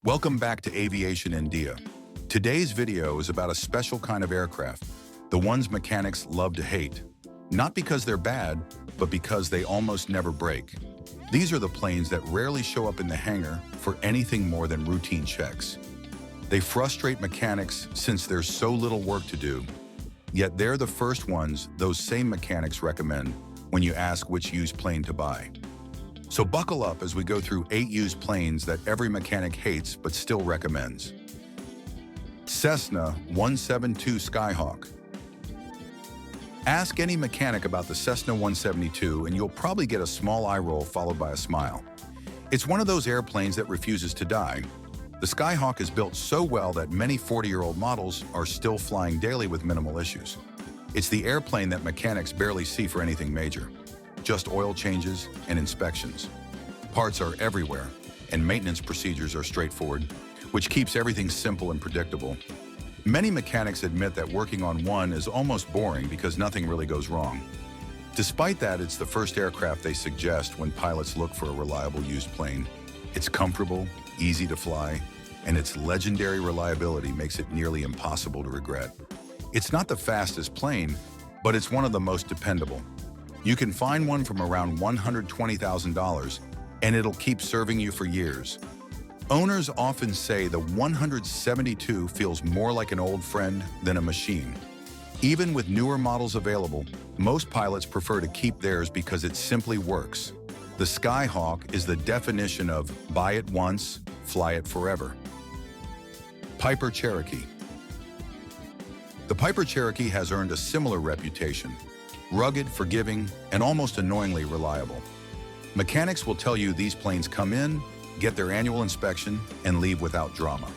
Welcome back to Aviation India. Today's video is about a special kind of aircraft, the ones mechanics love to hate. Not because they're bad, but because they almost never break. These are the planes that rarely show up in the hangar for anything more than routine checks. They frustrate mechanics since there's so little work to do, yet they're the first ones those same mechanics recommend when you ask which used plane to buy. So buckle up as we go through 8 used planes that every mechanic hates but still recommends. Cessna 172 Skyhawk. Ask any mechanic about the Cessna 172 and you'll probably get a small eye roll followed by a smile. It's one of those airplanes that refuses to die. The Skyhawk is built so well that many 40-year-old models are still flying daily with minimal issues. It's the airplane that mechanics barely see for anything major. Just oil changes and inspections. Parts are everywhere, and maintenance procedures are straightforward, which keeps everything simple and predictable. Many mechanics admit that working on one is almost boring because nothing really goes wrong. Despite that, it's the first aircraft they suggest when pilots look for a reliable used plane. It's comfortable, easy to fly, and its legendary reliability makes it nearly impossible to regret. It's not the fastest plane, but it's one of the most dependable. You can find one from around $120,000, and it'll keep serving you for years. Owners often say the 172 feels more like an old friend than a machine. Even with newer models available, most pilots prefer to keep theirs because it simply works. The Skyhawk is the definition of buy it once, fly it forever. Piper Cherokee. The Piper Cherokee has earned a similar reputation. Rugged, forgiving, and almost annoyingly reliable. Mechanics will tell you these planes come in, get their annual inspection, and leave without drama.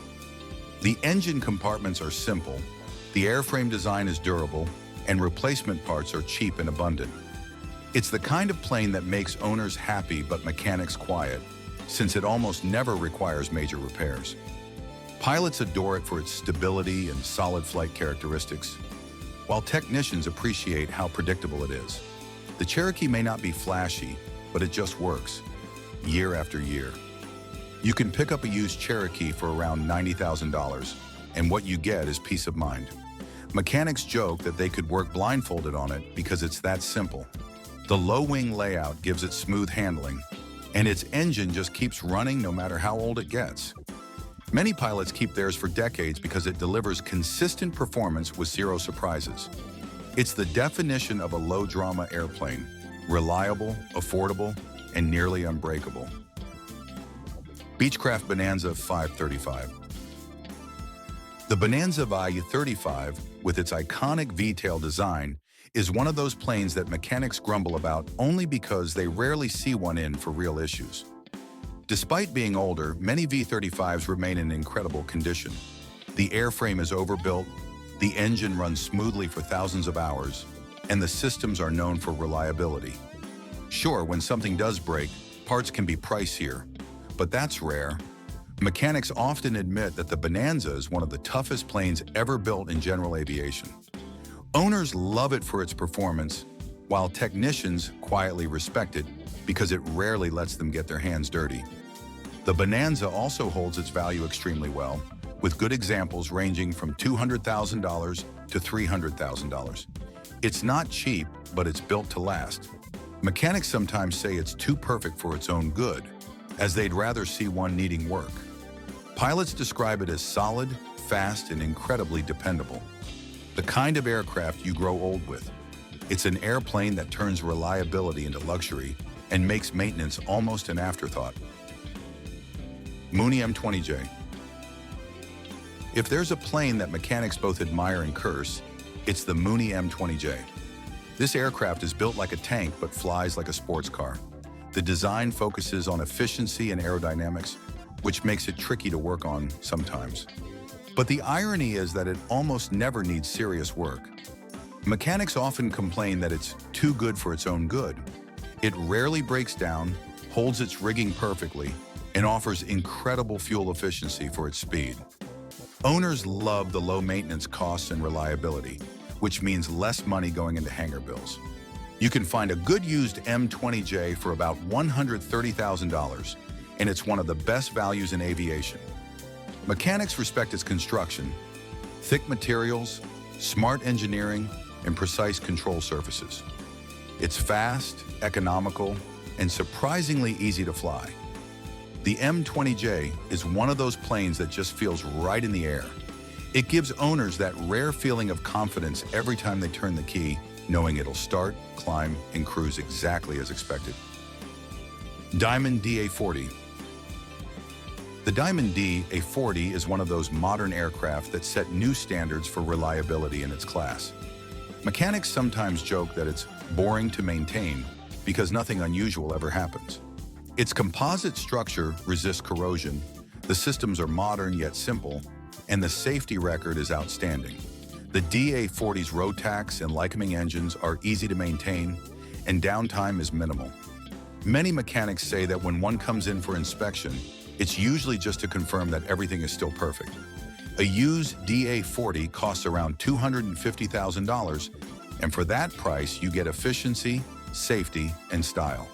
The engine compartments are simple, the airframe design is durable, and replacement parts are cheap and abundant. It's the kind of plane that makes owners happy but mechanics quiet, since it almost never requires major repairs. Pilots adore it for its stability and solid flight characteristics, while technicians appreciate how predictable it is. The Cherokee may not be flashy, but it just works, year after year. You can pick up a used Cherokee for around $90,000, and what you get is peace of mind. Mechanics joke that they could work blindfolded on it because it's that simple. The low-wing layout gives it smooth handling, and its engine just keeps running no matter how old it gets. Many pilots keep theirs for decades because it delivers consistent performance with zero surprises. It's the definition of a low-drama airplane, reliable, affordable, and nearly unbreakable. Beechcraft Bonanza 535. The Bonanza VI-35, with its iconic V-tail design, is one of those planes that mechanics grumble about only because they rarely see one in for real issues. Despite being older, many V-35s remain in incredible condition. The airframe is overbuilt, the engine runs smoothly for thousands of hours, and the systems are known for reliability. Sure, when something does break, parts can be pricier, but that's rare. Mechanics often admit that the Bonanza is one of the toughest planes ever built in general aviation. Owners love it for its performance, while technicians quietly respect it because it rarely lets them get their hands dirty. The Bonanza also holds its value extremely well, with good examples ranging from $200,000 to $300,000. It's not cheap, but it's built to last. Mechanics sometimes say it's too perfect for its own good, as they'd rather see one needing work. Pilots describe it as solid, fast, and incredibly dependable. The kind of aircraft you grow old with. It's an airplane that turns reliability into luxury and makes maintenance almost an afterthought. Mooney M20J. If there's a plane that mechanics both admire and curse, it's the Mooney M20J. This aircraft is built like a tank but flies like a sports car. The design focuses on efficiency and aerodynamics, which makes it tricky to work on sometimes. But the irony is that it almost never needs serious work. Mechanics often complain that it's too good for its own good. It rarely breaks down, holds its rigging perfectly, and offers incredible fuel efficiency for its speed. Owners love the low maintenance costs and reliability, which means less money going into hangar bills. You can find a good used M20J for about $130,000, and it's one of the best values in aviation. Mechanics respect its construction, thick materials, smart engineering, and precise control surfaces. It's fast, economical, and surprisingly easy to fly. The M20J is one of those planes that just feels right in the air. It gives owners that rare feeling of confidence every time they turn the key, knowing it'll start, climb, and cruise exactly as expected. Diamond DA-40. The Diamond DA-40 is one of those modern aircraft that set new standards for reliability in its class. Mechanics sometimes joke that it's boring to maintain because nothing unusual ever happens. Its composite structure resists corrosion, the systems are modern yet simple, and the safety record is outstanding. The DA-40's Rotax and Lycoming engines are easy to maintain, and downtime is minimal. Many mechanics say that when one comes in for inspection, it's usually just to confirm that everything is still perfect. A used DA-40 costs around $250,000, and for that price, you get efficiency, safety, and style.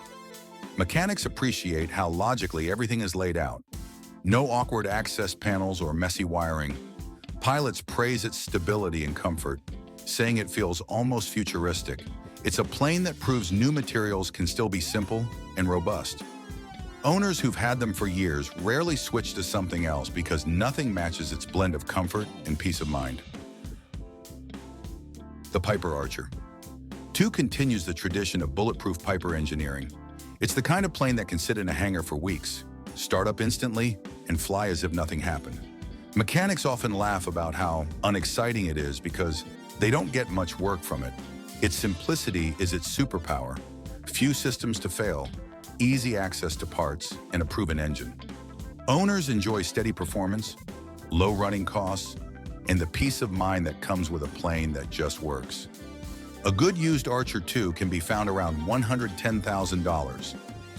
Mechanics appreciate how logically everything is laid out. No awkward access panels or messy wiring. Pilots praise its stability and comfort, saying it feels almost futuristic. It's a plane that proves new materials can still be simple and robust. Owners who've had them for years rarely switch to something else because nothing matches its blend of comfort and peace of mind. The Piper Archer. II continues the tradition of bulletproof Piper engineering. It's the kind of plane that can sit in a hangar for weeks, start up instantly, and fly as if nothing happened. Mechanics often laugh about how unexciting it is because they don't get much work from it. Its simplicity is its superpower. Few systems to fail, easy access to parts, and a proven engine. Owners enjoy steady performance, low running costs, and the peace of mind that comes with a plane that just works. A good used Archer II can be found around $110,000,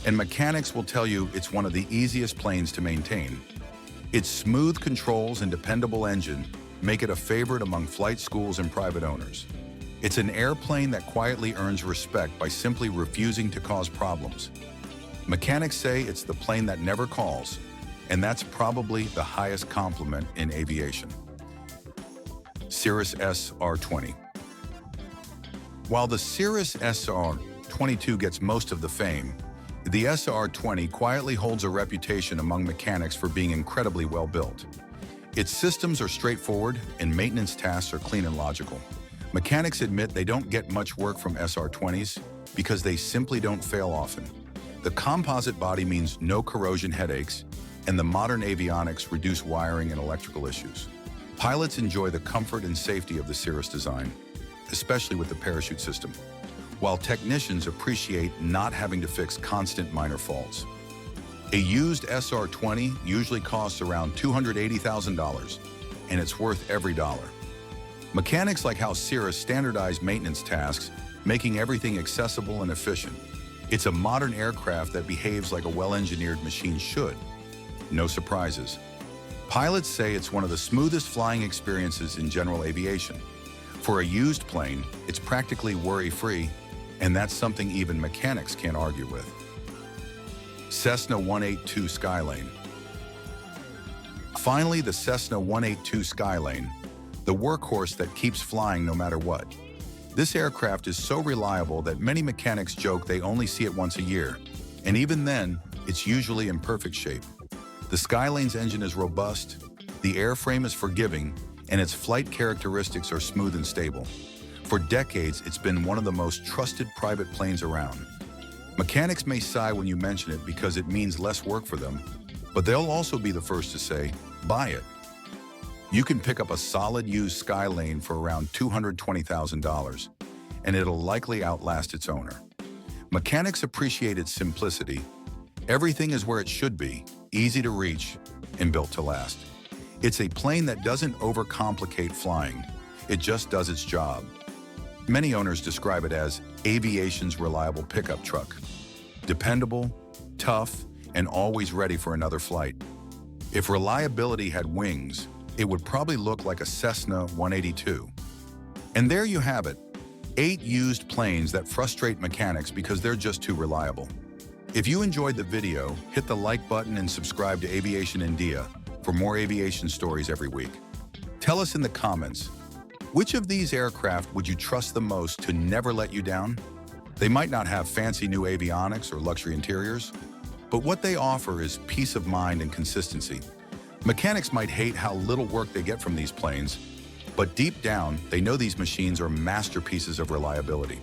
and mechanics will tell you it's one of the easiest planes to maintain. Its smooth controls and dependable engine make it a favorite among flight schools and private owners. It's an airplane that quietly earns respect by simply refusing to cause problems. Mechanics say it's the plane that never calls, and that's probably the highest compliment in aviation. Cirrus SR20. While the Cirrus SR-22 gets most of the fame, the SR-20 quietly holds a reputation among mechanics for being incredibly well built. Its systems are straightforward and maintenance tasks are clean and logical. Mechanics admit they don't get much work from SR-20s because they simply don't fail often. The composite body means no corrosion headaches, and the modern avionics reduce wiring and electrical issues. Pilots enjoy the comfort and safety of the Cirrus design, especially with the parachute system, while technicians appreciate not having to fix constant minor faults. A used SR-20 usually costs around $280,000, and it's worth every dollar. Mechanics like how Cirrus standardized maintenance tasks, making everything accessible and efficient. It's a modern aircraft that behaves like a well-engineered machine should. No surprises. Pilots say it's one of the smoothest flying experiences in general aviation. For a used plane, it's practically worry-free, and that's something even mechanics can't argue with. Cessna 182 Skylane. Finally, the Cessna 182 Skylane, the workhorse that keeps flying no matter what. This aircraft is so reliable that many mechanics joke they only see it once a year, and even then, it's usually in perfect shape. The Skylane's engine is robust, the airframe is forgiving, and its flight characteristics are smooth and stable. For decades, it's been one of the most trusted private planes around. Mechanics may sigh when you mention it because it means less work for them, but they'll also be the first to say, buy it. You can pick up a solid used Skylane for around $220,000, and it'll likely outlast its owner. Mechanics appreciate its simplicity. Everything is where it should be, easy to reach, and built to last. It's a plane that doesn't overcomplicate flying. It just does its job. Many owners describe it as aviation's reliable pickup truck. Dependable, tough, and always ready for another flight. If reliability had wings, it would probably look like a Cessna 182. And there you have it, 8 used planes that frustrate mechanics because they're just too reliable. If you enjoyed the video, hit the like button and subscribe to Aviation India for more aviation stories every week. Tell us in the comments, which of these aircraft would you trust the most to never let you down? They might not have fancy new avionics or luxury interiors, but what they offer is peace of mind and consistency. Mechanics might hate how little work they get from these planes, but deep down, they know these machines are masterpieces of reliability.